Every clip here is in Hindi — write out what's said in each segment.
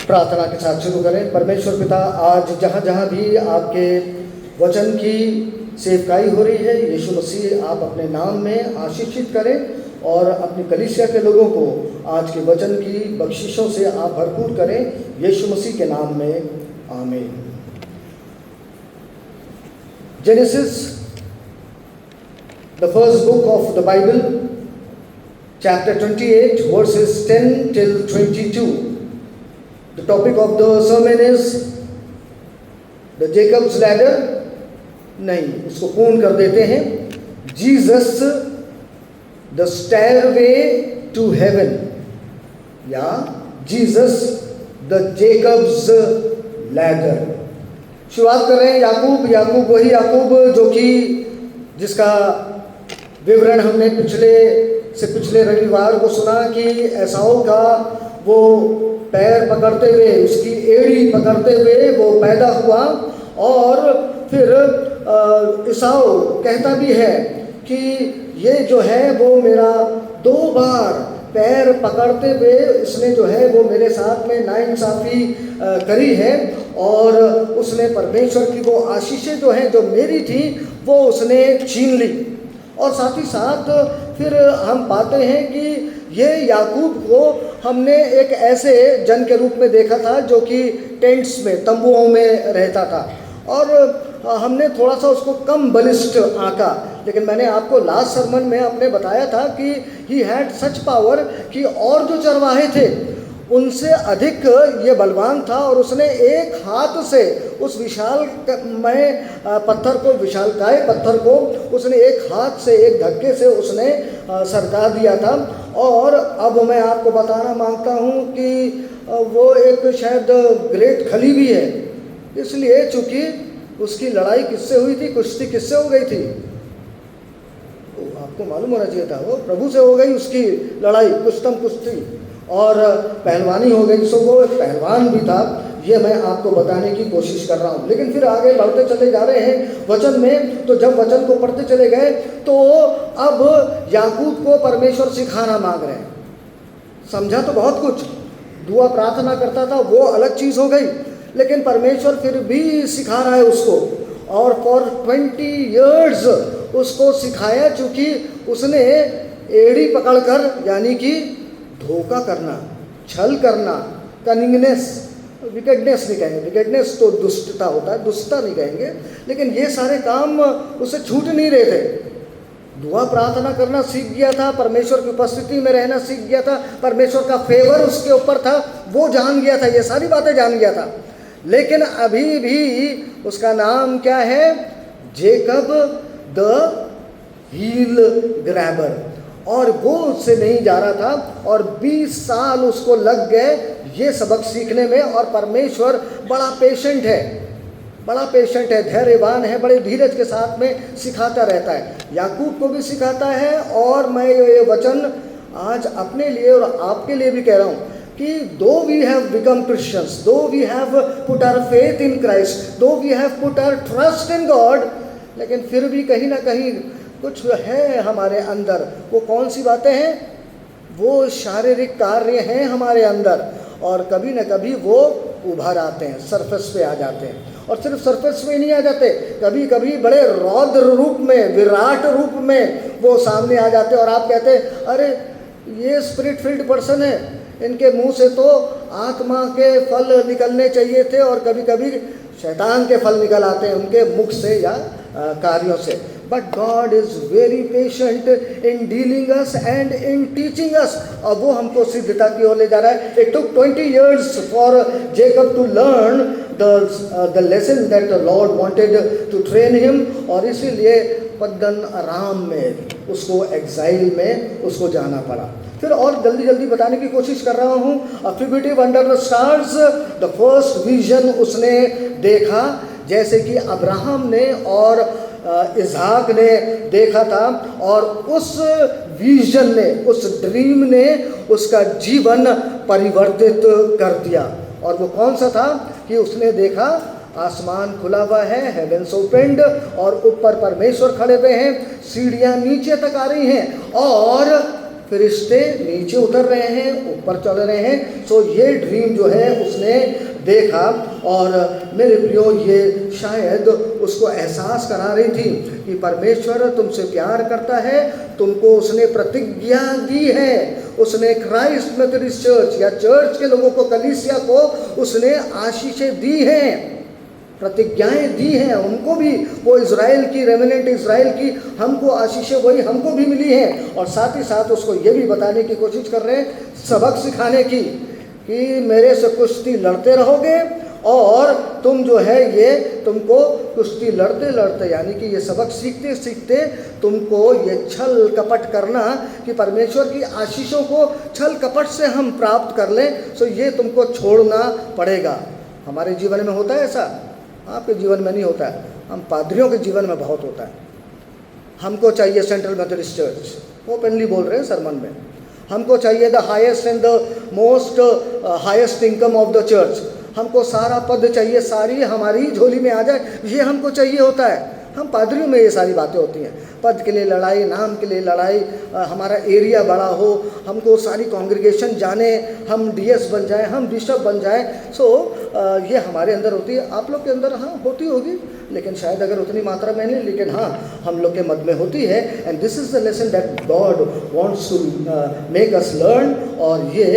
प्रार्थना के साथ शुरू करें। परमेश्वर पिता, आज जहाँ जहाँ भी आपके वचन की सेवकाई हो रही है, यीशु मसीह आप अपने नाम में आशीषित करें और अपनी कलीसिया के लोगों को आज के वचन की बख्शिशों से आप भरपूर करें, यीशु मसीह के नाम में, आमीन। Genesis, the first book of the Bible, chapter 28, verses 10 till 22. The topic of the sermon is the Jacob's ladder. नहीं, इसको पूर्ण कर देते हैं, Jesus the stairway to heaven, या Jesus the Jacob's ladder। शुरुआत कर रहे हैं याकूब वही याकूब जो कि जिसका विवरण हमने पिछले रविवार को सुना कि एसाऊ का वो पैर पकड़ते हुए, उसकी एड़ी पकड़ते हुए वो पैदा हुआ, और फिर एसाऊ कहता भी है कि ये जो है वो मेरा 2 बार पैर पकड़ते हुए इसने जो है वो मेरे साथ में नाइंसाफ़ी करी है, और उसने परमेश्वर की वो आशीषें जो हैं जो मेरी थी वो उसने छीन ली। और साथ ही साथ फिर हम पाते हैं कि ये याकूब को हमने एक ऐसे जन के रूप में देखा था जो कि टेंट्स में, तंबुओं में रहता था, और हमने थोड़ा सा उसको कम बलिष्ठ आंका। लेकिन मैंने आपको लास्ट सरमन में अपने बताया था कि ही हैड सच पावर कि और जो चरवाहे थे उनसे अधिक ये बलवान था, और उसने एक हाथ से उस विशालमय पत्थर को, विशालकाय पत्थर को उसने एक हाथ से, एक धक्के से उसने सरका दिया था। और अब मैं आपको बताना मांगता हूँ कि वो एक शायद ग्रेट खली भी है, इसलिए चूँकि उसकी लड़ाई किससे हुई थी, कुश्ती किससे हो गई थी, आपको मालूम होना चाहिए था, वो प्रभु से हो गई उसकी लड़ाई, कुश्तम कुश्ती, और पहलवानी हो गई। सो वो पहलवान भी था, ये मैं आपको बताने की कोशिश कर रहा हूँ। लेकिन फिर आगे बढ़ते चले जा रहे हैं वचन में, तो जब वचन को पढ़ते चले गए तो अब याकूब को परमेश्वर सिखाना मांग रहे हैं। समझा तो बहुत कुछ, दुआ प्रार्थना करता था, वो अलग चीज़ हो गई, लेकिन परमेश्वर फिर भी सिखा रहा है उसको, और फॉर 20 years उसको सिखाया, चूँकि उसने एड़ी पकड़कर, यानी कि धोखा करना, छल करना, कनिंगनेस, विकेटनेस नहीं कहेंगे, विकेटनेस तो दुष्टता होता है, दुष्टता नहीं कहेंगे, लेकिन ये सारे काम उसे छूट नहीं रहे थे। दुआ प्रार्थना करना सीख गया था, परमेश्वर की उपस्थिति में रहना सीख गया था, परमेश्वर का फेवर उसके ऊपर था, वो जान गया था, ये सारी बातें जान गया था। लेकिन अभी भी उसका नाम क्या है? जेकब द हील ग्रैबर, और वो उससे नहीं जा रहा था, और 20 साल उसको लग गए ये सबक सीखने में। और परमेश्वर बड़ा पेशेंट है, धैर्यवान है, बड़े धीरज के साथ में सिखाता रहता है, याकूब को भी सिखाता है। और मैं ये वचन आज अपने लिए और आपके लिए भी कह रहा हूँ कि though we have become Christians, though we have put our faith in Christ, though we have put our trust in God, लेकिन फिर भी कहीं ना कहीं कुछ है हमारे अंदर। वो कौन सी बातें हैं? वो शारीरिक कार्य हैं हमारे अंदर, और कभी न कभी वो उभर आते हैं, सरफेस पे आ जाते हैं। और सिर्फ सरफेस में नहीं आ जाते, कभी कभी बड़े रौद्र रूप में, विराट रूप में वो सामने आ जाते हैं, और आप कहते हैं अरे ये स्पिरिट फिल्ड पर्सन है, इनके मुंह से तो आत्मा के फल निकलने चाहिए थे, और कभी कभी शैतान के फल निकल आते हैं उनके मुख से या कार्यों से। But God is very patient in dealing us and in teaching us। और वो हमको सिद्धता की ओर ले जा रहा है। It took 20 years for Jacob to learn the lesson that the Lord wanted to train him, और इसीलिए पद्दन अराम में उसको एग्जाइल में उसको जाना पड़ा। फिर और जल्दी जल्दी बताने की कोशिश कर रहा हूँ। A fugitive under the stars, the first vision उसने देखा, जैसे कि अब्राहम ने और इसहाक ने देखा था, और उस विजन ने, उस ड्रीम ने उसका जीवन परिवर्तित कर दिया। और वो कौन सा था कि उसने देखा आसमान खुला हुआ है, हेवेंस ओपेंड, और ऊपर परमेश्वर खड़े हुए हैं, सीढ़ियाँ नीचे तक आ रही हैं, और फरिश्ते नीचे उतर रहे हैं, ऊपर चल रहे हैं। सो ये ड्रीम जो है उसने देखा, और मेरे प्रियो ये शायद उसको एहसास करा रही थी कि परमेश्वर तुमसे प्यार करता है, तुमको उसने प्रतिज्ञा दी है। उसने क्राइस्ट मेथोडिस्ट चर्च या चर्च के लोगों को, कलीसिया को उसने आशीषें दी हैं, प्रतिज्ञाएं दी हैं उनको भी। वो इज़राइल की, रेमिनेंट इज़राइल की हमको आशीषें वही हमको भी मिली हैं। और साथ ही साथ उसको ये भी बताने की कोशिश कर रहे हैं, सबक सिखाने की, कि मेरे से कुश्ती लड़ते रहोगे, और तुम जो है ये तुमको कुश्ती लड़ते लड़ते, यानी कि ये सबक सीखते सीखते तुमको ये छल कपट करना, कि परमेश्वर की आशीषों को छल कपट से हम प्राप्त कर लें, सो ये तुमको छोड़ना पड़ेगा। हमारे जीवन में होता है ऐसा, आपके जीवन में नहीं होता है, हम पादरियों के जीवन में बहुत होता है। हमको चाहिए सेंट्रल मेथोडिस्ट चर्च, ओपनली बोल रहे हैं सरमन में, हमको चाहिए the highest and the most highest income of the church, हमको सारा पद चाहिए, सारी हमारी झोली में आ जाए, ये हमको चाहिए होता है। हम पादरियों में ये सारी बातें होती हैं, पद के लिए लड़ाई, नाम के लिए लड़ाई, हमारा एरिया बड़ा हो, हमको सारी कांग्रेगेशन जाने, हम डीएस बन जाएं, हम बिशप बन जाएं। सो ये हमारे अंदर होती है, आप लोग के अंदर हाँ होती होगी, लेकिन शायद अगर उतनी मात्रा में नहीं, लेकिन हाँ हम लोग के मत में होती है। And this is the lesson that God wants to make us learn, और ये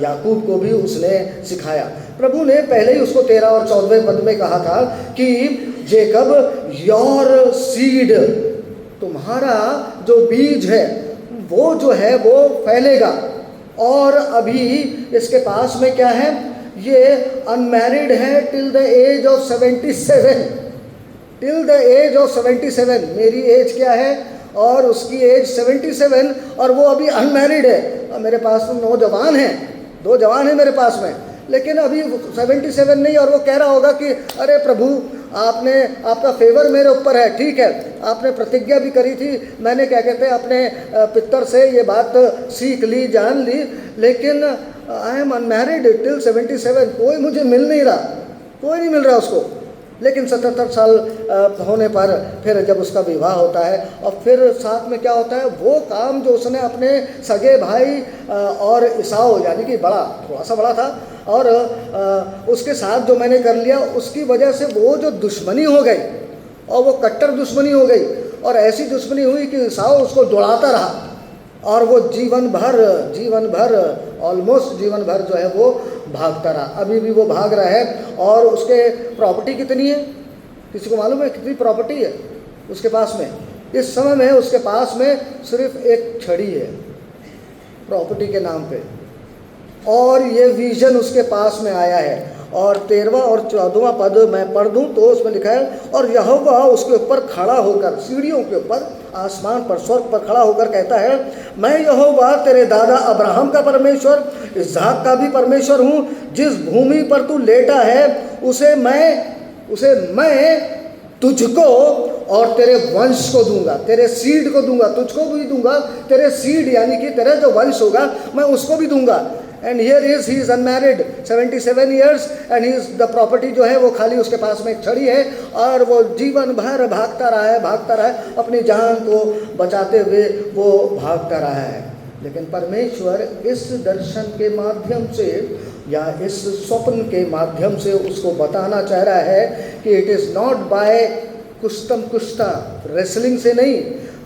याकूब को भी उसने सिखाया। प्रभु ने पहले ही उसको 13 और 14वें पद में कहा था कि जेकब, योर सीड, तुम्हारा जो बीज है वो जो है वो फैलेगा। और अभी इसके पास में क्या है, ये अनमैरिड है till the age of 77, till the age of 77। मेरी एज क्या है और उसकी एज 77, और वो अभी अनमैरिड है। और मेरे पास तो 9 जवान हैं, 2 जवान हैं मेरे पास में, लेकिन अभी 77 नहीं। और वो कह रहा होगा कि अरे प्रभु, आपने, आपका फेवर मेरे ऊपर है, ठीक है, आपने प्रतिज्ञा भी करी थी, मैंने क्या कहते हैं अपने पितर से ये बात सीख ली, जान ली, लेकिन आई एम अनमैरिड टिल 77, कोई मुझे मिल नहीं रहा, कोई नहीं मिल रहा उसको। लेकिन 77 साल होने पर फिर जब उसका विवाह होता है, और फिर साथ में क्या होता है, वो काम जो उसने अपने सगे भाई और ईसाऊ, यानी कि बड़ा, थोड़ा सा बड़ा था, और उसके साथ जो मैंने कर लिया, उसकी वजह से वो जो दुश्मनी हो गई, और वो कट्टर दुश्मनी हो गई, और ऐसी दुश्मनी हुई कि ईसाऊ उसको दौड़ाता रहा, और वो जीवन भर ऑलमोस्ट जीवन भर जो है वो भागता रहा। अभी भी वो भाग रहा है। और उसके प्रॉपर्टी कितनी है, किसी को मालूम है कितनी प्रॉपर्टी है उसके पास में? इस समय में उसके पास में सिर्फ एक छड़ी है प्रॉपर्टी के नाम पे, और ये विजन उसके पास में आया है। और 13वां और 14वां पद मैं पढ़ दूं तो उसमें लिखा है, और यहोवा उसके ऊपर खड़ा होकर, सीढ़ियों के ऊपर, आसमान पर, स्वर्ग पर खड़ा होकर कहता है, मैं यहोवा तेरे दादा अब्राहम का परमेश्वर, इसहाक का भी परमेश्वर हूँ। जिस भूमि पर तू लेटा है उसे मैं तुझको और तेरे वंश को दूंगा, तेरे सीड को दूंगा, तुझको भी दूंगा, तेरे सीड यानी कि तेरा जो वंश होगा मैं उसको भी दूंगा। And here is, he is unmarried, 77 years, and he is the property जो है वो खाली उसके पास में एक छड़ी है, और वो जीवन भर भागता रहा है, अपनी जान को बचाते हुए वो भागता रहा है। लेकिन परमेश्वर इस दर्शन के माध्यम से या इस स्वप्न के माध्यम से उसको बताना चाह रहा है कि इट इज़ नॉट बाय कुस्तम कुश्ता, रेसलिंग से नहीं,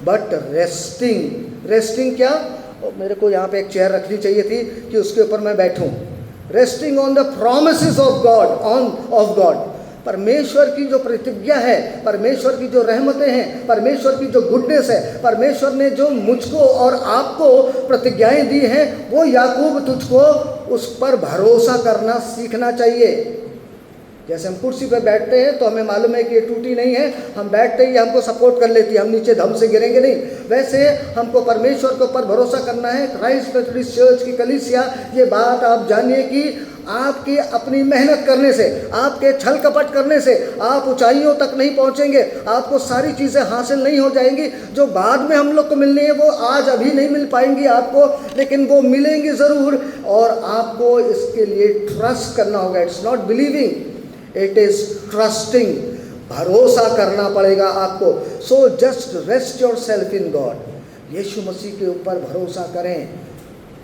बट रेस्टिंग क्या, और मेरे को यहाँ पे एक चेयर रखनी चाहिए थी कि उसके ऊपर मैं बैठूं। Resting on the promises of God, परमेश्वर की जो प्रतिज्ञा है, परमेश्वर की जो रहमतें हैं, परमेश्वर की जो गुडनेस है, परमेश्वर ने जो मुझको और आपको प्रतिज्ञाएं दी हैं, वो याकूब तुझको उस पर भरोसा करना सीखना चाहिए। जैसे हम कुर्सी पर बैठते हैं तो हमें मालूम है कि ये टूटी नहीं है, हम बैठते ही हमको सपोर्ट कर लेती है, हम नीचे धम से गिरेंगे नहीं। वैसे हमको परमेश्वर के ऊपर भरोसा करना है। क्राइस्ट मेथोडिस्ट चर्च की कलीसिया, ये बात आप जानिए कि आपकी अपनी मेहनत करने से, आपके छल कपट करने से आप ऊंचाइयों तक नहीं पहुंचेंगे, आपको सारी चीज़ें हासिल नहीं हो जाएंगी जो बाद में हम लोग को मिलनी है। वो आज अभी नहीं मिल पाएंगी आपको, लेकिन वो मिलेंगी ज़रूर, और आपको इसके लिए ट्रस्ट करना होगा। It's not believing, it is trusting, भरोसा करना पड़ेगा आपको। So just rest yourself in God, Yeshu Masih के ऊपर भरोसा करें,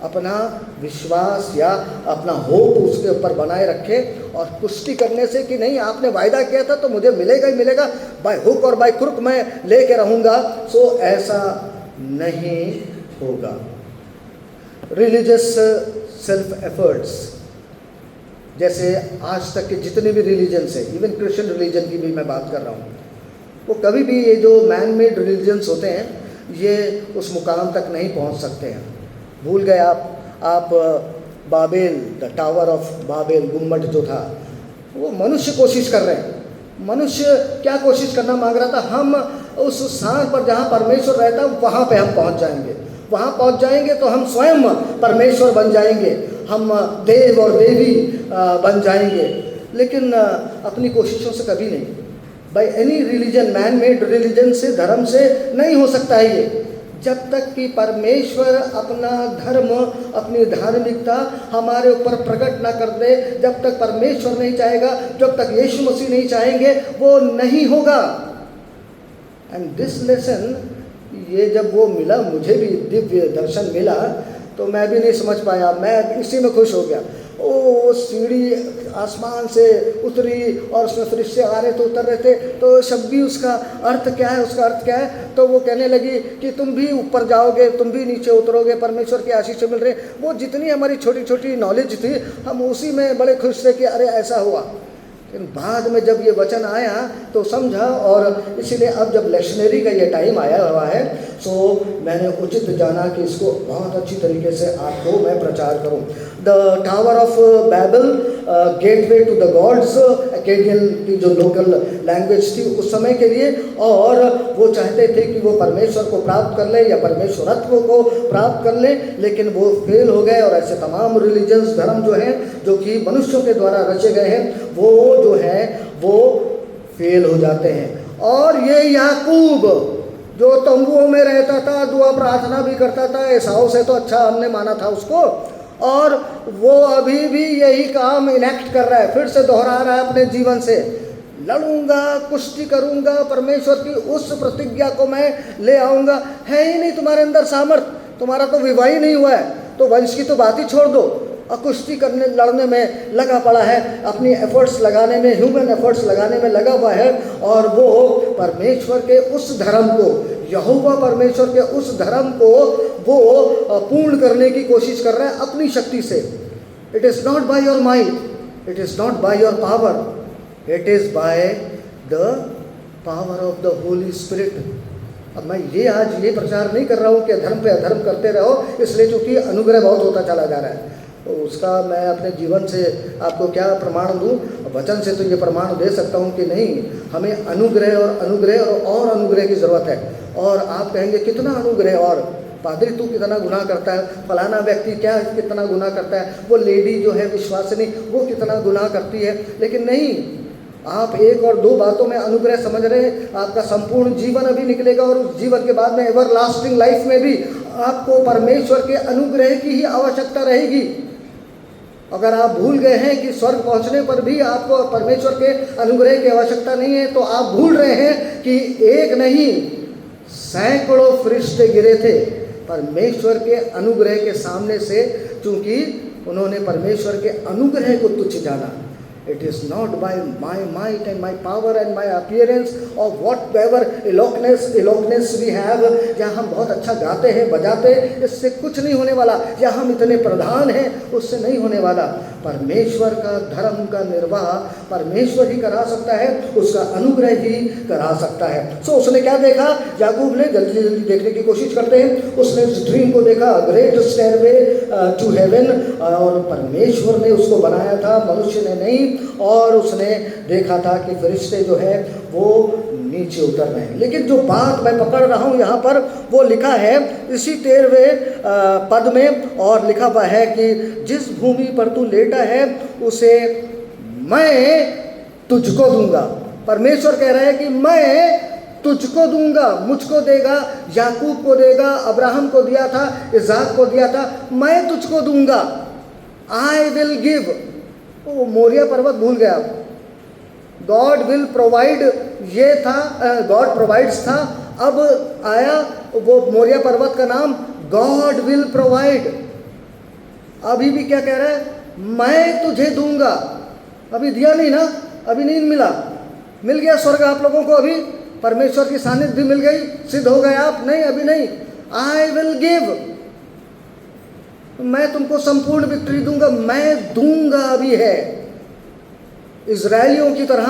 अपना विश्वास या अपना होप उसके ऊपर बनाए रखें, और पुष्टि करने से कि नहीं आपने वायदा किया था तो मुझे मिलेगा ही मिलेगा, बाय हुक और बाय क्रुक मैं लेके रहूँगा, सो ऐसा नहीं होगा। रिलीजियस सेल्फ एफर्ट्स, जैसे आज तक के जितने भी रिलीजन्स हैं, इवन क्रिश्चियन रिलीजन की भी मैं बात कर रहा हूँ, वो कभी भी ये जो मैन मेड रिलीजन्स होते हैं ये उस मुकाम तक नहीं पहुँच सकते हैं। भूल गए आप Babel, the tower of Babel, गुम्बद जो था, वो मनुष्य कोशिश कर रहे हैं। मनुष्य क्या कोशिश करना मांग रहा था? हम उस स्थान पर जहाँ परमेश्वर रहता है वहाँ पे हम पहुँच जाएंगे, वहाँ पहुँच जाएंगे तो हम स्वयं परमेश्वर बन जाएंगे, हम देव और देवी बन जाएंगे। लेकिन अपनी कोशिशों से कभी नहीं, by any religion, man made religion से, धर्म से नहीं हो सकता है ये। जब तक कि परमेश्वर अपना धर्म, अपनी धार्मिकता हमारे ऊपर प्रकट ना कर दे, जब तक परमेश्वर नहीं चाहेगा, जब तक यीशु मसीह नहीं चाहेंगे, वो नहीं होगा। एंड दिस लेसन, ये जब वो मिला, मुझे भी दिव्य दर्शन मिला, तो मैं भी नहीं समझ पाया, मैं इसी में खुश हो गया। ओ सीढ़ी आसमान से उतरी और उसमें फरिश्ते आ रहे थे, उतर रहे थे, तो शब्बी उसका अर्थ क्या है, उसका अर्थ क्या है? तो वो कहने लगी कि तुम भी ऊपर जाओगे, तुम भी नीचे उतरोगे, परमेश्वर की आशीष मिल रही। वो जितनी हमारी छोटी छोटी नॉलेज थी, हम उसी में बड़े खुश थे कि अरे ऐसा हुआ। लेकिन बाद में जब ये वचन आया तो समझा, और इसीलिए अब जब लेक्शनरी का ये टाइम आया हुआ है, सो मैंने उचित जाना कि इसको बहुत अच्छी तरीके से आपको मैं प्रचार करूं। The tower of Babel, gateway to the gods, Akkadian की जो लोकल लैंग्वेज थी उस समय के लिए, और वो चाहते थे कि वो परमेश्वर को प्राप्त कर ले या परमेश्वरत्व को प्राप्त कर ले, लेकिन वो फेल हो गए। और ऐसे तमाम रिलीजन्स, धर्म जो हैं, जो कि मनुष्यों के द्वारा रचे गए हैं, वो जो है वो फेल हो जाते हैं। और ये याकूब जो तंबुओं में रहता था, दुआ प्रार्थना भी करता था, एसाव से तो अच्छा हमने माना था उसको, और वो अभी भी यही काम इनेक्ट कर रहा है, फिर से दोहरा रहा है अपने जीवन से, लड़ूंगा, कुश्ती करूंगा, परमेश्वर की उस प्रतिज्ञा को मैं ले आऊंगा। है ही नहीं तुम्हारे अंदर सामर्थ, तुम्हारा तो विवाह ही नहीं हुआ है, तो वंश की तो बात ही छोड़ दो, और कुश्ती करने, लड़ने में लगा पड़ा है, अपनी एफर्ट्स लगाने में, ह्यूमन एफर्ट्स लगाने में लगा हुआ है, और वो परमेश्वर के उस धर्म को, यहोवा परमेश्वर के उस धर्म को वो पूर्ण करने की कोशिश कर रहा है अपनी शक्ति से। It is not by your might, it is not by your power, it is by the power of the Holi spirit. अब मैं ये आज ये प्रचार नहीं कर रहा हूँ कि अधर्म पे अधर्म करते रहो, इसलिए चूँकि अनुग्रह बहुत होता चला जा रहा है, तो उसका मैं अपने जीवन से आपको क्या प्रमाण दूं? वचन से तो ये प्रमाण दे सकता हूं कि नहीं, हमें अनुग्रह और अनुग्रह और अनुग्रह की ज़रूरत है। और आप कहेंगे कितना अनुग्रह, और पादरी तू कितना गुनाह करता है, फलाना व्यक्ति क्या कितना गुनाह करता है, वो लेडी जो है विश्वासिनी वो कितना गुनाह करती है। लेकिन नहीं, आप एक और दो बातों में अनुग्रह समझ रहे हैं, आपका संपूर्ण जीवन अभी निकलेगा, और उस जीवन के बाद में एवर लास्टिंग लाइफ में भी आपको परमेश्वर के अनुग्रह की ही आवश्यकता रहेगी। अगर आप भूल गए हैं कि स्वर्ग पहुंचने पर भी आपको परमेश्वर के अनुग्रह की आवश्यकता नहीं है, तो आप भूल रहे हैं कि एक नहीं सैकड़ों फरिश्ते गिरे थे परमेश्वर के अनुग्रह के सामने से, क्योंकि उन्होंने परमेश्वर के अनुग्रह को तुच्छ जाना। It is not by my might and my power and my appearance or whatever eloquence we have, या हम बहुत अच्छा गाते हैं, बजाते हैं, इससे कुछ नहीं होने वाला, या हम इतने प्रधान हैं, उससे नहीं होने वाला। परमेश्वर का धर्म का निर्वाह परमेश्वर ही करा सकता है, उसका अनुग्रह ही करा सकता है। सो उसने क्या देखा? याकूब ने जल्दी जल्दी देखने की कोशिश करते हैं, उसने उस ड्रीम को देखा, ग्रेट स्टेयरवे टू हेवन, और परमेश्वर ने उसको बनाया था, मनुष्य ने नहीं। और उसने देखा था कि फरिश्ते जो है वो नीचे उतर रहे हैं। लेकिन जो बात मैं पकड़ रहा हूँ यहाँ पर, वो लिखा है इसी 13वें पद में, और लिखा हुआ है कि जिस भूमि पर तू लेटा है उसे मैं तुझको दूंगा। परमेश्वर कह रहा है कि मैं तुझको दूंगा, मुझको देगा, याकूब को देगा, अब्राहम को दिया था, इज़हाक को दिया था, मैं तुझको दूंगा। आई विल गिव। वो मोरिया पर्वत भूल गया। गॉड विल प्रोवाइड ये था, गॉड प्रोवाइड्स था, अब आया वो मोरिया पर्वत का नाम गॉड विल प्रोवाइड। अभी भी क्या कह रहा है, मैं तुझे दूंगा। अभी दिया नहीं ना, अभी नहीं मिला, मिल गया स्वर्ग आप लोगों को, अभी परमेश्वर की सानिध्य भी मिल गई, सिद्ध हो गए आप, नहीं अभी नहीं। आई विल गिव, मैं तुमको संपूर्ण विक्ट्री दूंगा, मैं दूंगा अभी है। इजरायलियों की तरह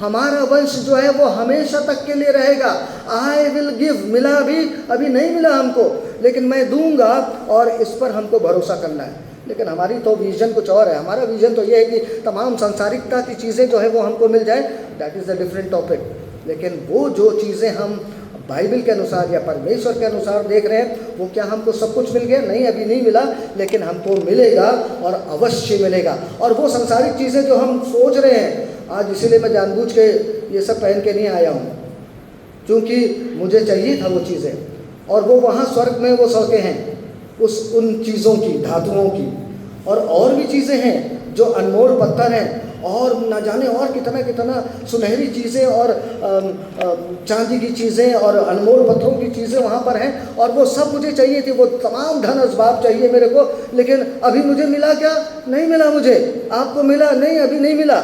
हमारा वंश जो है वो हमेशा तक के लिए रहेगा। आई विल गिव, मिला अभी नहीं मिला हमको, लेकिन मैं दूंगा, और इस पर हमको भरोसा करना है। लेकिन हमारी तो विजन कुछ और है। हमारा विजन तो ये है कि तमाम सांसारिकता की चीज़ें जो है वो हमको मिल जाए, that is a different topic. लेकिन वो जो चीज़ें हम बाइबल के अनुसार या परमेश्वर के अनुसार देख रहे हैं, वो क्या हमको सब कुछ मिल गया? नहीं, अभी नहीं मिला, लेकिन हमको मिलेगा और अवश्य मिलेगा। और वो सांसारिक चीज़ें जो हम सोच रहे हैं आज, इसीलिए मैं जानबूझ के ये सब पहन के नहीं आया हूँ, क्योंकि मुझे चाहिए था वो चीज़ें। और वो वहाँ स्वर्ग में वो सड़कें हैं उन चीज़ों की, धातुओं की, और भी चीज़ें हैं जो अनमोल पत्थर हैं, और न जाने और कितना कितना सुनहरी चीज़ें और चांदी की चीज़ें और अनमोल पत्थरों की चीज़ें वहाँ पर हैं। और वो सब मुझे चाहिए थी, वो तमाम धन असबाब चाहिए मेरे को, लेकिन अभी मुझे मिला क्या? नहीं मिला मुझे। आपको मिला? नहीं, अभी नहीं मिला।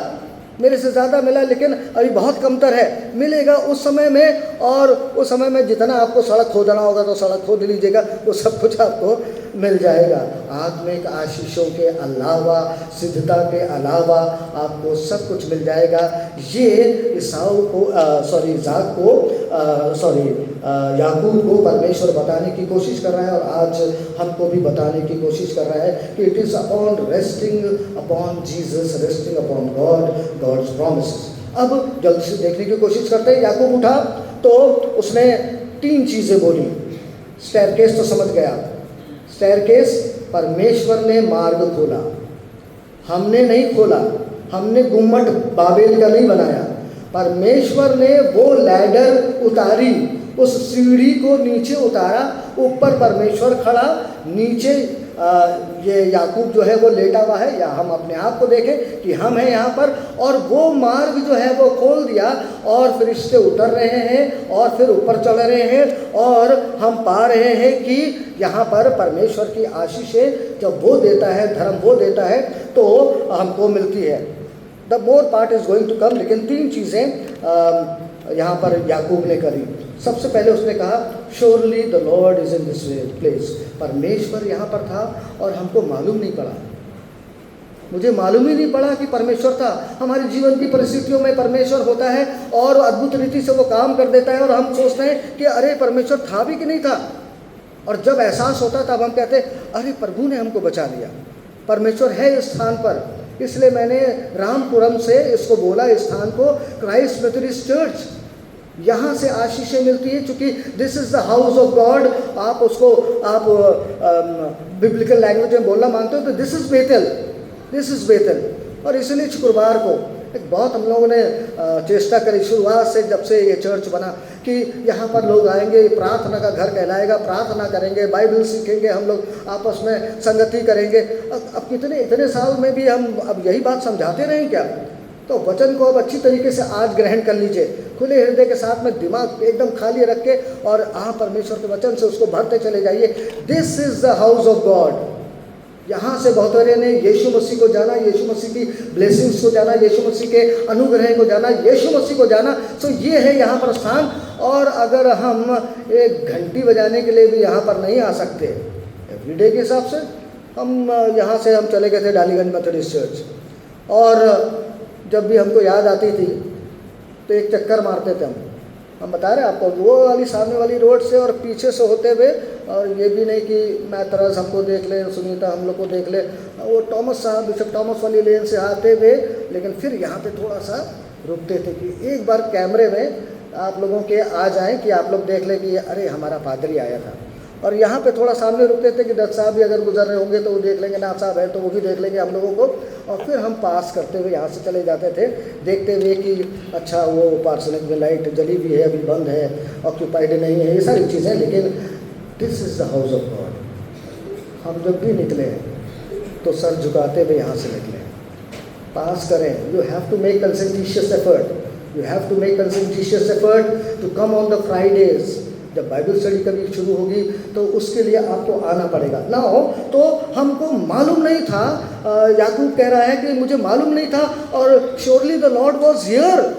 मेरे से ज़्यादा मिला, लेकिन अभी बहुत कमतर है। मिलेगा उस समय में, और उस समय में जितना आपको सड़क खोदना होगा तो सड़क खोद लीजिएगा, वो सब कुछ आपको मिल जाएगा। आत्मिक आशीषों के अलावा, सिद्धता के अलावा आपको सब कुछ मिल जाएगा। ये याकूब को परमेश्वर बताने की कोशिश कर रहा है, और आज हमको भी बताने की कोशिश कर रहा है कि it is upon resting upon Jesus, resting upon God's promises. अब जल्दी से देखने की कोशिश करते हैं। याकूब उठा तो उसने 3 चीज़ें बोली। स्टेयरकेस तो समझ गया, स्टेयरकेस परमेश्वर ने मार्ग खोला, हमने नहीं खोला। हमने गुम्मट बाबेल का नहीं बनाया, परमेश्वर ने वो लैडर उतारी, उस सीढ़ी को नीचे उतारा, ऊपर परमेश्वर खड़ा, नीचे ये याकूब जो है वो लेटा हुआ है, या हम अपने आप को देखें कि हम हैं यहाँ पर, और वो मार्ग जो है वो खोल दिया, और फरिश्ते उतर रहे हैं और फिर ऊपर चढ़ रहे हैं, और हम पा रहे हैं कि यहाँ पर परमेश्वर की आशीषें जब वो देता है, धर्म वो देता है, तो हमको मिलती है। The more part is going to come. लेकिन 3 चीज़ें यहाँ पर याकूब ने करी। सबसे पहले उसने कहा, surely the Lord is in this place. परमेश्वर यहाँ पर था और हमको मालूम नहीं पड़ा। मुझे मालूम ही नहीं पड़ा कि परमेश्वर था। हमारे जीवन की परिस्थितियों में परमेश्वर होता है और अद्भुत रीति से वो काम कर देता है, और हम सोचते हैं कि अरे परमेश्वर था भी कि नहीं था। और जब एहसास होता तब हम कहते हैं, अरे प्रभु ने हमको बचा लिया, परमेश्वर है इस स्थान पर। इसलिए मैंने रामपुरम से इसको बोला, इस स्थान को क्राइस्ट मेथोडिस्ट चर्च। यहाँ से आशीषें मिलती है, चूँकि this is the house of God. आप उसको बिब्लिकल लैंग्वेज में बोलना मांगते हो तो this is Bethel, this is Bethel. और इसलिए शुक्रवार को एक बहुत हम लोगों ने चेष्टा करी शुरुआत से, जब से ये चर्च बना, कि यहाँ पर लोग आएंगे, प्रार्थना का घर कहलाएगा, प्रार्थना करेंगे, बाइबल सीखेंगे, हम लोग आपस में संगति करेंगे। अब इतने साल में भी हम अब यही बात समझाते रहें क्या? तो वचन को अब अच्छी तरीके से आज ग्रहण कर लीजिए, खुले हृदय के साथ में, दिमाग एकदम खाली रख के, और आप परमेश्वर के वचन से उसको भरते चले जाइए। This is the house of God. यहाँ से बहुतों ने यीशु मसीह को जाना, यीशु मसीह की ब्लेसिंग्स को जाना, यीशु मसीह के अनुग्रह को जाना, यीशु मसीह को जाना। तो ये है यहाँ पर स्थान। और अगर हम एक घंटी बजाने के लिए भी यहाँ पर नहीं आ सकते, एवरीडे के हिसाब से हम यहाँ से हम चले गए थे डालीगंज मेथोडिस्ट चर्च, और जब भी हमको याद आती थी तो एक चक्कर मारते थे हम बता रहे आपको, वो वाली सामने वाली रोड से और पीछे से होते हुए, और ये भी नहीं कि मैथरस हमको देख ले, सुनीता हम लोग को देख ले, वो टॉमस साहब, बिशप टॉमस वाली लेन से आते हुए, लेकिन फिर यहाँ पे थोड़ा सा रुकते थे कि एक बार कैमरे में आप लोगों के आ जाएं कि आप लोग देख लें कि अरे हमारा पादरी आया था। और यहाँ पे थोड़ा सामने रुकते थे कि दत्त साहब भी अगर गुजर रहे होंगे तो वो देख लेंगे, नाथ साहब है तो वो भी देख लेंगे हम लोगों को, और फिर हम पास करते हुए यहाँ से चले जाते थे, देखते हुए कि अच्छा वो पार्सनिक में लाइट जली भी है, अभी बंद है, ऑक्यूपाइड नहीं है, ये सारी चीज़ें। लेकिन this is the house of God. हम जब भी निकले तो सर झुकाते हुए यहाँ से निकले, पास करें। You have to make conscientious effort, you have to make conscientious effort to come on the Fridays जब बाइबल स्टडी कभी शुरू होगी तो उसके लिए आपको आना पड़ेगा ना हो। तो हमको मालूम नहीं था, याकूब कह रहा है कि मुझे मालूम नहीं था और surely the Lord was here.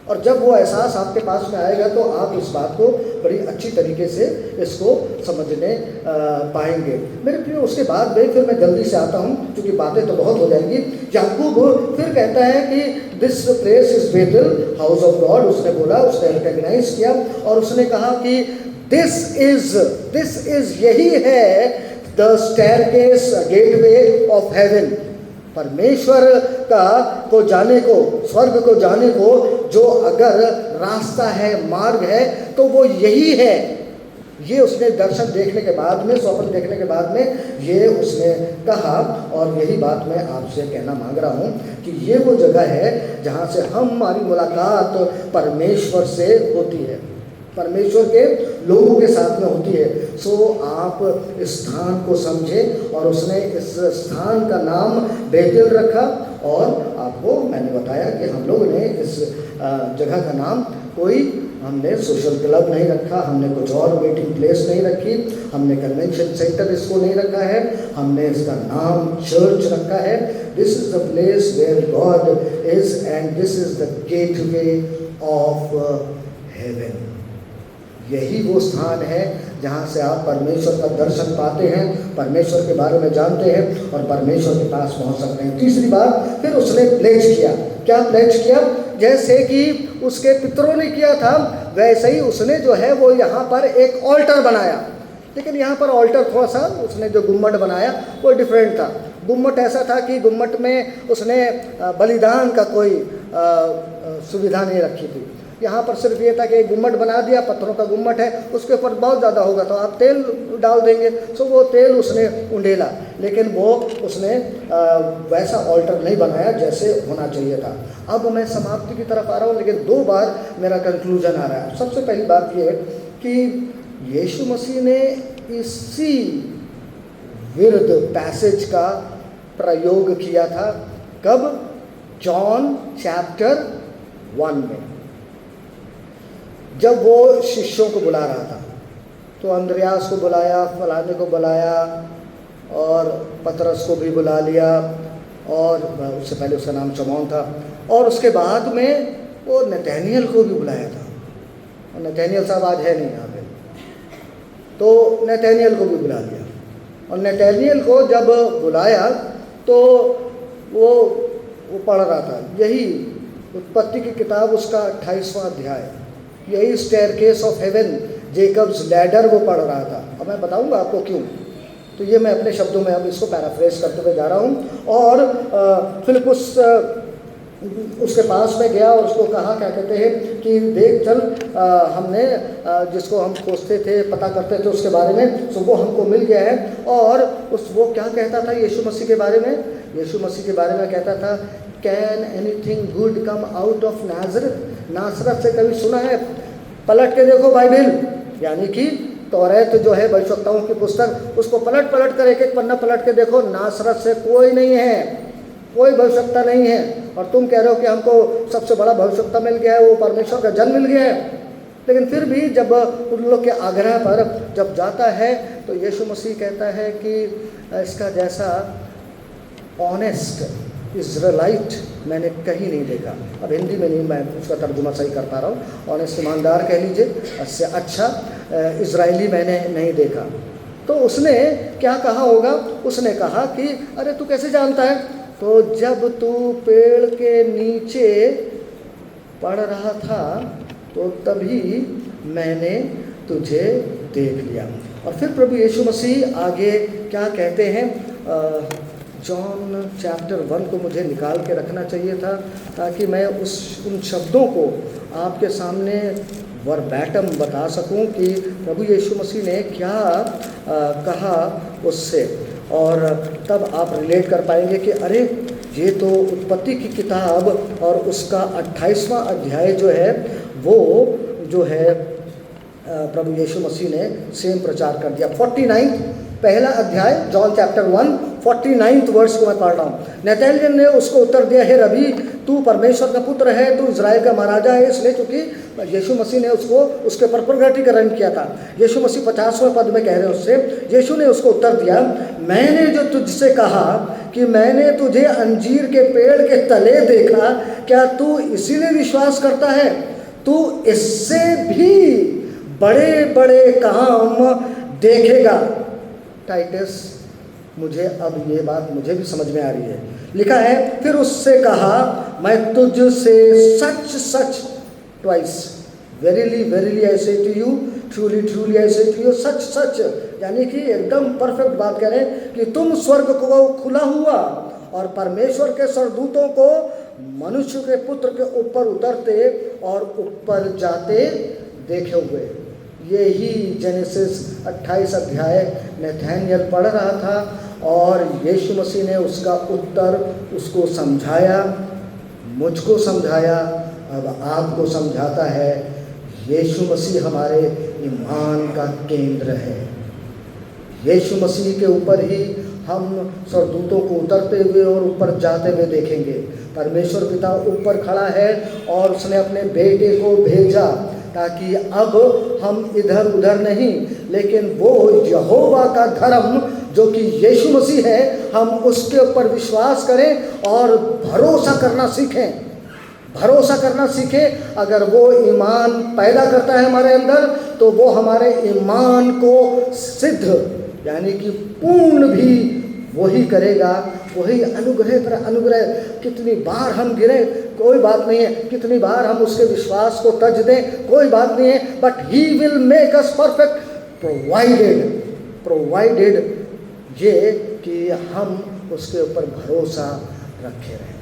और जब वो एहसास आपके पास में आएगा तो आप इस बात को बड़ी अच्छी तरीके से इसको समझने पाएंगे। मेरे प्रिय, उसके बाद में फिर मैं जल्दी से आता हूँ क्योंकि बातें तो बहुत हो जाएंगी। याकूब फिर कहता है कि this place is Bethel, house of God. उसने बोला, उसने रिकॉग्नाइज किया और उसने कहा कि दिस इज यही है the staircase gateway of haven. परमेश्वर का को जाने को, स्वर्ग को जाने को जो अगर रास्ता है, मार्ग है, तो वो यही है। ये उसने दर्शन देखने के बाद में, स्वप्न देखने के बाद में ये उसने कहा। और यही बात मैं आपसे कहना मांग रहा हूँ कि ये वो जगह है जहाँ से हमारी मुलाकात परमेश्वर से होती है, परमेश्वर के लोगों के साथ में होती है। सो आप इस स्थान को समझें। और उसने इस स्थान का नाम बेतेल रखा। और आपको मैंने बताया कि हम लोगों ने इस जगह का नाम हमने सोशल क्लब नहीं रखा, हमने कुछ और मीटिंग प्लेस नहीं रखी, हमने कन्वेंशन सेंटर इसको नहीं रखा है, हमने इसका नाम चर्च रखा है। This is the place where God is and this is the gateway of heaven. यही वो स्थान है जहाँ से आप परमेश्वर का दर्शन पाते हैं, परमेश्वर के बारे में जानते हैं और परमेश्वर के पास पहुँच सकते हैं। तीसरी बात, फिर उसने प्लेज किया। क्या प्लेज किया? जैसे कि उसके पितरों ने किया था वैसे ही उसने जो है वो यहाँ पर एक ऑल्टर बनाया। लेकिन यहाँ पर ऑल्टर थोड़ा सा उसने जो गुम्मट बनाया वो डिफरेंट था। गुम्मट ऐसा था कि गुम्मट में उसने बलिदान का कोई सुविधा नहीं रखी थी। यहाँ पर सिर्फ ये था कि एक गुम्मट बना दिया, पत्थरों का गुम्मट है, उसके ऊपर बहुत ज़्यादा होगा तो आप तेल डाल देंगे। सो वो तेल उसने उंडेला, लेकिन वो उसने वैसा ऑल्टर नहीं बनाया जैसे होना चाहिए था। अब मैं समाप्ति की तरफ आ रहा हूँ, लेकिन 2 बार मेरा कंक्लूजन आ रहा है। सबसे पहली बात ये कि यीशु मसीह ने इसी विरुद्ध पैसेज का प्रयोग किया था। कब? जॉन चैप्टर 1 में, जब वो शिष्यों को बुला रहा था। तो अंद्रयास को बुलाया, फलाने को बुलाया और पतरस को भी बुला लिया, और उससे पहले उसका नाम शमौन था। और उसके बाद में वो नतनएल को भी बुलाया था। और नतनएल साहब आज है नहीं यहाँ पे, तो नतनएल को भी बुला लिया। और नतनएल को जब बुलाया तो वो पढ़ रहा था यही उत्पत्ति की किताब, उसका 28वां अध्याय, यही staircase of haven, Jacob's ladder वो पढ़ रहा था। अब मैं बताऊंगा आपको क्यों। तो ये मैं अपने शब्दों में अब इसको पैराफ्रेज करते हुए जा रहा हूँ। और फिलिप्पुस उसके पास में गया और उसको कहा, क्या कहते हैं कि देख चल, हमने जिसको हम खोजते थे, पता करते थे उसके बारे में, सो वो हमको मिल गया है। और वो क्या कहता था यीशु मसीह के बारे में? यीशु मसीह के बारे में कहता था, can anything good come out of Nazareth? नासरत से कभी सुना है? पलट के देखो बाइबिल, यानी कि तौरात जो है भविष्यवक्ताओं की पुस्तक, उसको पलट कर एक पन्ना पलट के देखो, नासरत से कोई नहीं है, कोई भविष्यवक्ता नहीं है। और तुम कह रहे हो कि हमको सबसे बड़ा भविष्यवक्ता मिल गया है, वो परमेश्वर का जन मिल गया है। लेकिन फिर भी जब उन लोग के आग्रह पर जब जाता है तो यीशु मसीह कहता है कि इसका जैसा ऑनेस्ट इज़राइट मैंने कहीं नहीं देखा। अब हिंदी में नहीं, मैं उसका तर्जुमा सही कर पा रहा हूँ। ऑनेस्ट ईमानदार कह लीजिए, इससे अच्छा इज़राइली मैंने नहीं देखा। तो उसने क्या कहा होगा? उसने कहा कि अरे तू कैसे जानता है? तो जब तू पेड़ के नीचे पढ़ रहा था तो तभी मैंने तुझे देख लिया। और फिर प्रभु यीशु मसीह आगे क्या कहते हैं? जॉन चैप्टर 1 को मुझे निकाल के रखना चाहिए था ताकि मैं उन शब्दों को आपके सामने वर्बैटम बता सकूं कि प्रभु यीशु मसीह ने क्या कहा उससे, और तब आप रिलेट कर पाएंगे कि अरे ये तो उत्पत्ति की किताब और उसका 28वां अध्याय जो है वो जो है प्रभु यीशु मसीह ने सेम प्रचार कर दिया। 49 पहला अध्याय जॉन चैप्टर 1 49th वर्ष को मैं पढ़ रहा हूँ। नतनएल ने उसको उत्तर दिया, हे रबी, तू परमेश्वर का पुत्र है, तू इजराइल का महाराजा है। इसलिए चूंकि यीशु मसीह ने उसको उसके ऊपर प्रगटीकरण किया था। यीशु मसीह 50वें पद में कह रहे हैं उससे। यीशु ने उसको उत्तर दिया, मैंने जो तुझसे कहा कि मैंने तुझे अंजीर के पेड़ के तले देखा, क्या तू इसीलिए विश्वास करता है? तू इससे भी बड़े बड़े काम देखेगा। टाइटस, मुझे अब ये बात मुझे भी समझ में आ रही है। लिखा है, फिर उससे कहा, मैं तुझसे सच सच, twice, verily verily I say to you, truly truly I say to you, सच सच, यानी कि एकदम परफेक्ट बात कह रहे हैं कि तुम स्वर्ग को खुला हुआ और परमेश्वर के सरदूतों को मनुष्य के पुत्र के ऊपर उतरते और ऊपर जाते देखे हुए। यही जेनेसिस 28 अध्याय नतनएल पढ़ रहा था और यीशु मसीह ने उसका उत्तर उसको समझाया, मुझको समझाया, अब आपको समझाता है। यीशु मसीह हमारे ईमान का केंद्र है। यीशु मसीह के ऊपर ही हम सरदूतों को उतरते हुए और ऊपर जाते हुए देखेंगे। परमेश्वर पिता ऊपर खड़ा है और उसने अपने बेटे को भेजा ताकि अब हम इधर उधर नहीं, लेकिन वो यहोवा का धर्म जो कि यीशु मसीह है, हम उसके ऊपर विश्वास करें और भरोसा करना सीखें। भरोसा करना सीखें। अगर वो ईमान पैदा करता है हमारे अंदर, तो वो हमारे ईमान को सिद्ध यानी कि पूर्ण भी वही करेगा। वही अनुग्रह पर अनुग्रह। कितनी बार हम गिरे कोई बात नहीं है, कितनी बार हम उसके विश्वास को तज दें कोई बात नहीं है, but he will make us perfect provided ये कि हम उसके ऊपर भरोसा रखे रहें,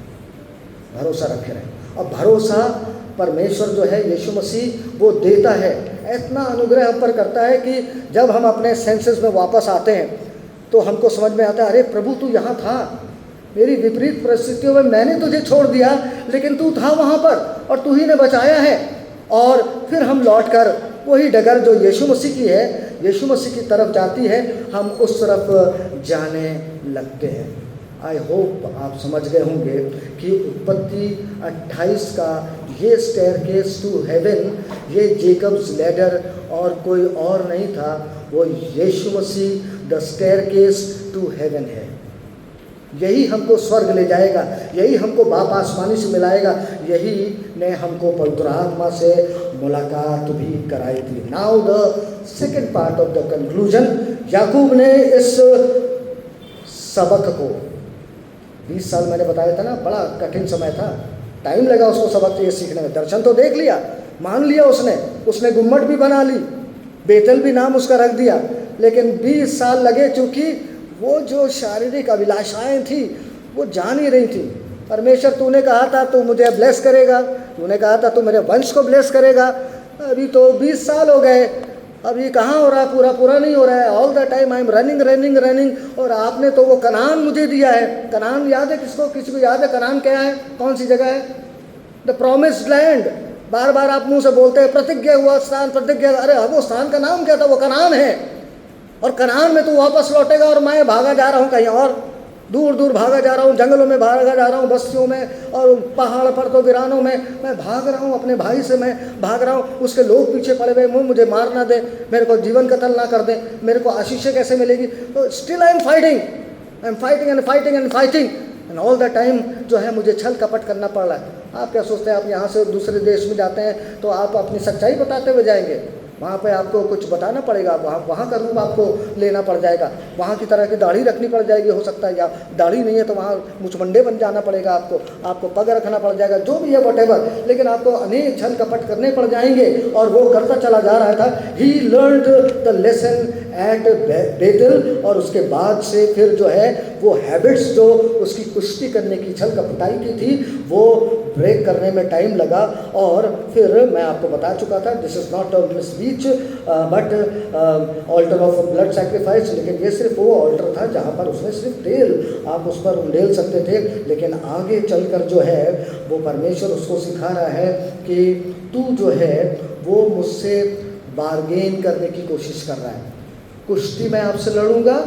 भरोसा रखे रहें। और भरोसा परमेश्वर जो है यीशु मसीह वो देता है, इतना अनुग्रह हम पर करता है कि जब हम अपने सेंसेस में वापस आते हैं तो हमको समझ में आता है, अरे प्रभु तू यहाँ था, मेरी विपरीत परिस्थितियों में मैंने तुझे छोड़ दिया लेकिन तू था वहाँ पर और तू ही ने बचाया है। और फिर हम लौटकर वही डगर जो यीशु मसीह की है, यीशु मसीह की तरफ जाती है, हम उस तरफ जाने लगते हैं। आई होप आप समझ गए होंगे कि उत्पत्ति 28 का ये स्टेयरकेस टू हेवन, ये जेकब्स लैडर और कोई और नहीं था, वो यीशु मसीह द स्टेयरकेस टू हेवन है। यही हमको स्वर्ग ले जाएगा, यही हमको बाप आसमानी से मिलाएगा, यही ने हमको पवित्र आत्मा से मुलाकात भी कराई थी। Now the second part of the conclusion. याकूब ने इस सबक को 20 साल मैंने बताया था ना, बड़ा कठिन समय था, टाइम लगा उसको सबक ये सीखने में। दर्शन तो देख लिया, मान लिया उसने गुम्मट भी बना ली, बेतल भी नाम उसका रख दिया, लेकिन 20 साल लगे क्योंकि वो जो शारीरिक अभिलाषाएं थी वो जा नहीं रही थी। परमेश्वर तूने कहा था तू मुझे ब्लेस करेगा, तूने कहा था तू मेरे वंश को ब्लेस करेगा, अभी तो 20 साल हो गए, अभी कहाँ हो रहा, पूरा नहीं हो रहा है। All the time I am running. और आपने तो वो कनान मुझे दिया है। कनान याद है किसको? किसी को याद है कनान क्या है? कौन सी जगह है? The promised land. बार बार आप मुंह से बोलते हैं प्रतिज्ञा हुआ स्थान, प्रतिज्ञा। अरे वो स्थान का नाम क्या था? वो कनान है। और कनान में तू वापस लौटेगा और मैं भागा जा रहा हूँ कहीं और, दूर दूर भागा जा रहा हूँ, जंगलों में भागा जा रहा हूँ, बस्तियों में और पहाड़ पर तो वीरानों में मैं भाग रहा हूँ, अपने भाई से मैं भाग रहा हूँ। उसके लोग पीछे पड़े हुए, मुझे मार ना दे, मेरे को जीवन कत्ल ना कर दे, मेरे को आशीष कैसे मिलेगी? तो still I am fighting and all the time जो है मुझे छल कपट करना पड़ रहा है। आप क्या सोचते हैं आप यहाँ से दूसरे देश में जाते हैं तो आप अपनी सच्चाई बताते हुए जाएंगे? वहाँ पे आपको कुछ बताना पड़ेगा, वहाँ का रूप आपको लेना पड़ जाएगा, वहाँ की तरह की दाढ़ी रखनी पड़ जाएगी हो सकता है, या दाढ़ी नहीं है तो वहाँ मुचमंडे बन जाना पड़ेगा, आपको पग रखना पड़ जाएगा, जो भी है वटेवर, लेकिन आपको अनेक छल कपट करने पड़ जाएंगे। और वो करता चला जा रहा था। He learned the lesson at Bethel. और उसके बाद से फिर जो है वो हैबिट्स जो उसकी कुश्ती करने की, छल कपटाई की थी, वो ब्रेक करने में टाइम लगा। और फिर मैं आपको बता चुका था, दिस इज़ नॉट अ मिसबीच but altar of blood sacrifice. लेकिन ये सिर्फ वो ऑल्टर था जहाँ पर उसने सिर्फ तेल आप उस पर उंडेल सकते थे। लेकिन आगे चलकर जो है वो परमेश्वर उसको सिखा रहा है कि तू जो है वो मुझसे बार्गेन करने की कोशिश कर रहा है। कुश्ती मैं आपसे लड़ूंगा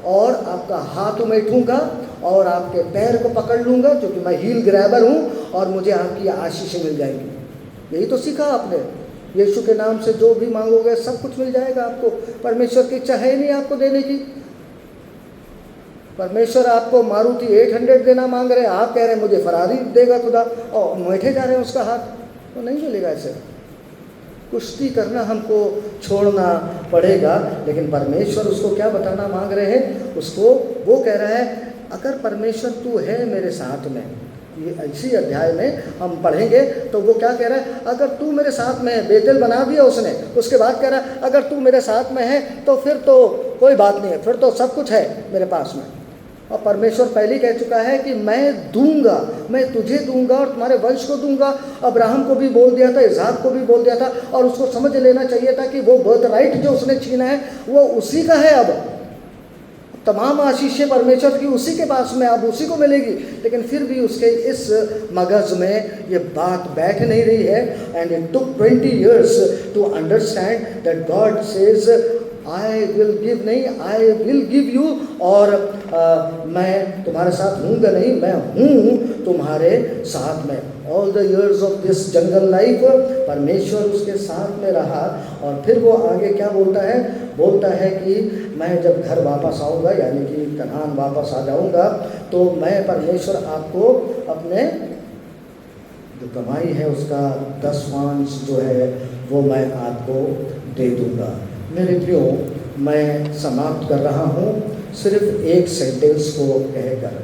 और आपका हाथ उमेठूंगा और आपके पैर को पकड़ लूँगा, क्योंकि मैं हील ग्रैबर हूँ, और मुझे आपकी आशीषें मिल जाएंगी। यही तो सीखा आपने। यीशु के नाम से जो भी मांगोगे सब कुछ मिल जाएगा आपको। परमेश्वर की इच्छा है नहीं आपको देने की। परमेश्वर आपको मारुति 800 देना मांग रहे हैं, आप कह रहे हैं मुझे फरारी देगा खुदा, और मुँठे जा रहे हैं उसका हाथ, तो नहीं मिलेगा ऐसे। कुश्ती करना हमको छोड़ना पड़ेगा। लेकिन परमेश्वर उसको क्या बताना मांग रहे हैं उसको? वो कह रहा है अगर परमेश्वर तू है मेरे साथ में, ये इसी अध्याय में हम पढ़ेंगे तो वो क्या कह रहा है, अगर तू मेरे साथ में है। बेतेल बना दिया उसने, उसके बाद कह रहा है अगर तू मेरे साथ में है तो फिर तो कोई बात नहीं है, फिर तो सब कुछ है मेरे पास में। और परमेश्वर पहले ही कह चुका है कि मैं दूंगा, मैं तुझे दूंगा और तुम्हारे वंश को दूंगा। अब्राहम को भी बोल दिया था, इसहाक को भी बोल दिया था, और उसको समझ लेना चाहिए था कि वो बर्थ राइट जो उसने छीना है वो उसी का है। अब तमाम आशीषें परमेश्वर की उसी के पास में, अब उसी को मिलेगी। लेकिन फिर भी उसके इस मगज में ये बात बैठ नहीं रही है। And it took 20 years to understand that God says I will give, नहीं आई विल गिव यू, और मैं तुम्हारे साथ हूँगा नहीं, मैं हूँ तुम्हारे साथ में। All the years of this jungle life परमेश्वर उसके साथ में रहा। और फिर वो आगे क्या बोलता है? बोलता है कि मैं जब घर वापस आऊँगा, यानी कि कनान वापस आ जाऊँगा, तो मैं परमेश्वर आपको अपने जो कमाई है उसका 10वांश जो है वो मैं आपको दे दूँगा। मेरे प्रियो, मैं समाप्त कर रहा हूँ सिर्फ एक सेंटेंस को कहकर,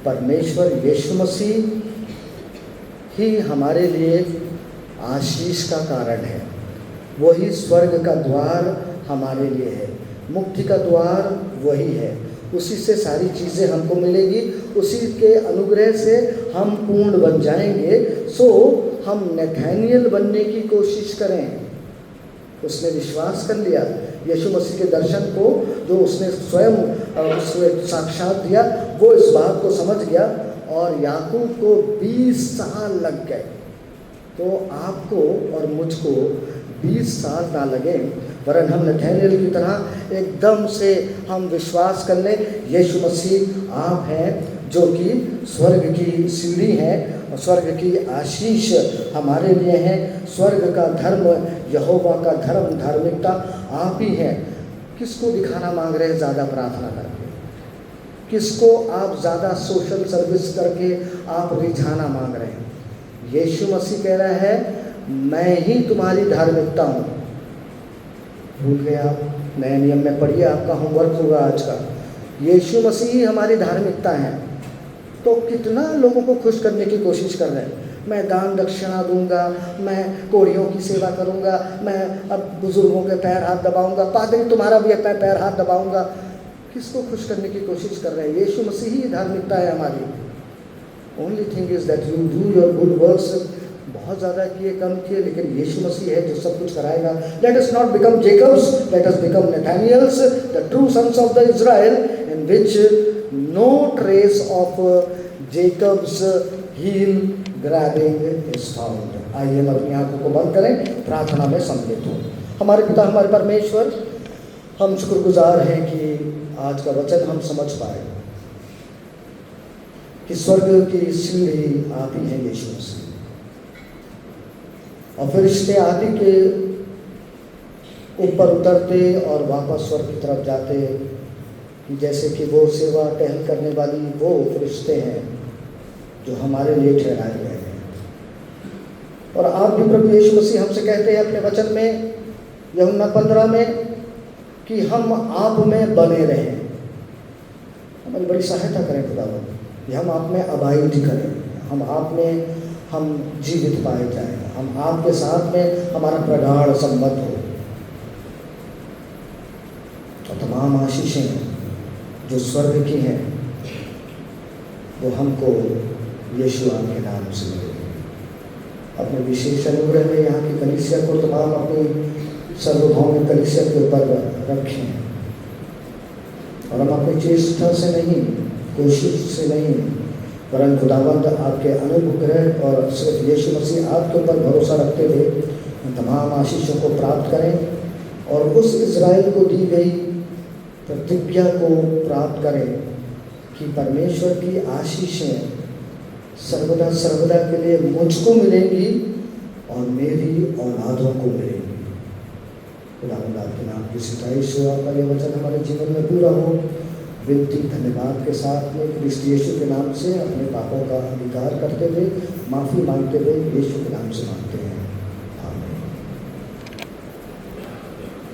परमेश्वर यीशु मसीह ही हमारे लिए आशीष का कारण है। वही स्वर्ग का द्वार हमारे लिए है, मुक्ति का द्वार वही है। उसी से सारी चीज़ें हमको मिलेगी, उसी के अनुग्रह से हम पूर्ण बन जाएंगे। सो हम नथानिएल बनने की कोशिश करें। उसने विश्वास कर लिया यीशु मसीह के दर्शन को, जो उसने स्वयं उसको साक्षात दिया, वो इस बात को समझ गया। और याकूब को 20 साल लग गए, तो आपको और मुझको 20 साल ना लगे, वरन हम नथानिएल की तरह एकदम से हम विश्वास कर लें यीशु मसीह आप हैं, जो कि स्वर्ग की सीढ़ी है और स्वर्ग की आशीष हमारे लिए है। स्वर्ग का धर्म, यहोवा का धर्म, धार्मिकता आप ही हैं। किसको दिखाना मांग रहे हैं ज़्यादा प्रार्थना करके? किसको आप ज़्यादा सोशल सर्विस करके आप रिझाना मांग रहे हैं? यीशु मसीह कह रहा है मैं ही तुम्हारी धार्मिकता हूँ। भूल गए आप? नए नियम में पढ़िए, आपका होमवर्क होगा आज का। यीशु मसीह ही हमारी धार्मिकता है। तो कितना लोगों को खुश करने की कोशिश कर रहे हैं। मैं दान दक्षिणा दूंगा, मैं कोढ़ियों की सेवा करूंगा, मैं अब बुजुर्गों के पैर हाथ दबाऊंगा, पादरी तुम्हारा भी पैर हाथ दबाऊंगा। किसको खुश करने की कोशिश कर रहे हैं? यीशु मसीह ही धार्मिकता है हमारी। Only thing is that you do your good works. बहुत ज़्यादा किए कम किए, लेकिन यीशु मसीह है जो सब कुछ कराएगा। Let us not become Jacobs, let us become Nathaniels, the true sons of the Israel, in which no trace of Jacob's heel grabbing is found. आइए हम अपनी आंखों को बंद करें, प्रार्थना में सम्मिलित हों। हमारे पिता, हमारे परमेश्वर, हम शुक्रगुजार हैं कि आज का वचन हम समझ पाए कि स्वर्ग की सीढ़ी आप ही हैं यीशु मसीह, और फरिश्ते आदि के ऊपर उतरते और वापस स्वर्ग की तरफ जाते, कि जैसे कि वो सेवा टहल करने वाली वो फरिश्ते हैं जो हमारे लिए ठहराए गए हैं। और आप भी प्रभु यीशु मसीह हमसे कहते हैं अपने वचन में, यूहन्ना 15 में, कि हम आप में बने रहें। हमारी बड़ी सहायता करें खुदावंद, कि हम आप में अबाइड करें, हम आप में हम जीवित पाए जाएं, हम आपके साथ में हमारा प्रगाढ़ संबंध हो। और तमाम आशीषें जो स्वर्ग की हैं वो हमको यीशु के नाम से मिले। अपने विशेष अनुग्रह में यहाँ की कलीसिया को, तमाम अपनी सर्वभौम कलीसिया के ऊपर रखें, और हम अपनी चेष्टा से नहीं, कोशिश से नहीं, वरन खुदावंद आपके अनुग्रह और सिर्फ यीशु मसीह आपके ऊपर भरोसा रखते हुए तमाम आशीषों को प्राप्त करें, और उस इज़राइल को दी गई प्रतिज्ञा को प्राप्त करें कि परमेश्वर की आशीषें सर्वदा सर्वदा के लिए मुझको मिलेंगी और मेरी औलादों को मिलेंगी। खुदावंद आपके नाम की सिताई सेवा का यह वचन हमारे जीवन में पूरा हो। विनती धन्यवाद के साथ में क्रिस्त यीशु के नाम से अपने पापों का अंगीकार करते हुए माफ़ी मांगते हुए यीशु के नाम से मांगते हैं।